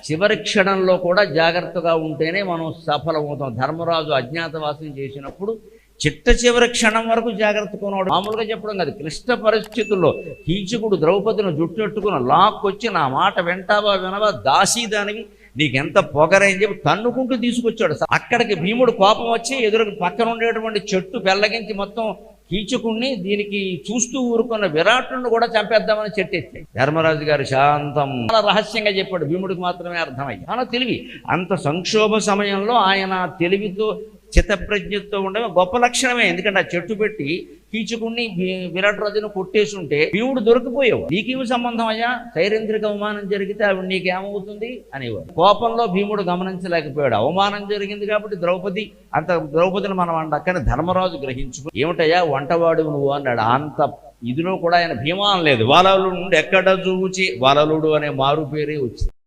చివరి క్షణంలో కూడా జాగ్రత్తగా ఉంటేనే మనం సఫలమవుతాం. ధర్మరాజు అజ్ఞాతవాసం చేసినప్పుడు చిట్ట చివరి క్షణం వరకు జాగ్రత్తగా ఉన్నాడు. మామూలుగా చెప్పడం కాదు, క్లిష్ట పరిస్థితుల్లో కీచకుడు ద్రౌపదిని జుట్టెట్టుకుని లాక్కొచ్చి నా మాట వింటావా వినవా దాసీదానివి నీకెంత పొగరని చెప్పి తన్నుకుంటూ తీసుకొచ్చాడు. అక్కడికి భీముడు కోపం వచ్చి ఎదురు పక్కన ఉండేటువంటి చెట్టు పెళ్ళగించి మొత్తం కీచకుణ్ణి దీనికి చూస్తూ ఊరుకున్న విరాటుని కూడా చంపేద్దామని చెట్టెత్తాయి. ధర్మరాజు గారు శాంతం చాలా రహస్యంగా చెప్పాడు, భీముడికి మాత్రమే అర్థమయ్యి. చాలా తెలివి. అంత సంక్షోభ సమయంలో ఆయన తెలివితో చిత్తప్రజ్ఞతో ఉండడం గొప్ప లక్షణమే. ఎందుకంటే ఆ చెట్టు పెట్టి కీచకుణ్ణి విరాట్ రాజును కొట్టేసి ఉంటే భీముడు దొరికిపోయావు. నీకేమి సంబంధం అయ్యా, సైరేంద్రిక అవమానం జరిగితే ఆవిడ నీకేమవుతుంది అనేవాడు. కోపంలో భీముడు గమనించలేకపోయాడు. అవమానం జరిగింది కాబట్టి ద్రౌపదిని మనం అండ. కానీ ధర్మరాజు గ్రహించుకుని ఏమిటయ్యా వంటవాడు నువ్వు అన్నాడు. అంత ఇదిలో కూడా ఆయన భీమా అనలేదు. వాలలుడు ఎక్కడ చూచి వాలలుడు అనే మారు పేరే వచ్చింది.